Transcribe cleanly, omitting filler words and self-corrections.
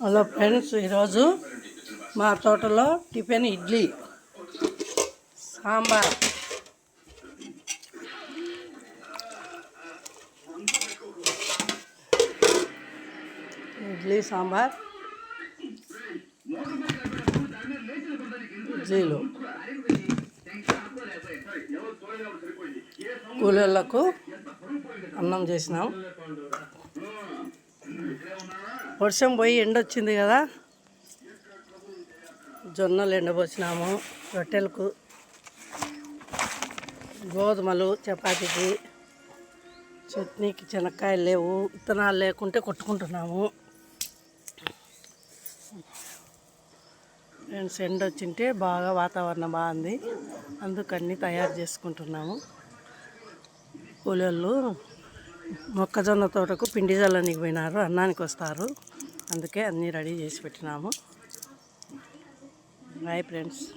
Hello friends, ఈరోజు మా తోటలో టిఫిన్ ఇడ్లీ సాంబార్. ఇడ్లీ సాంబార్, ఇడ్లీలు కూలీలకు అన్నం చేసినాం. వర్షం పోయి ఎండొచ్చింది కదా, జొన్నలు ఎండబోసినాము. రొట్టెలకు, గోధుమలు చపాతీకి, చట్నీకి శనక్కాయలు లేవు, విత్తనాలు లేకుంటే కొట్టుకుంటున్నాము. ఫ్రెండ్స్, ఎండొచ్చింటే బాగా వాతావరణం బాగుంది, అందుకన్నీ తయారు చేసుకుంటున్నాము. కూలీళ్ళు మొక్కజొన్న తోటకు పిండి జల్లనికి పోయినారు, అన్నానికి వస్తారు, అందుకే అన్నీ రెడీ చేసి పెట్టినాము. Bye friends.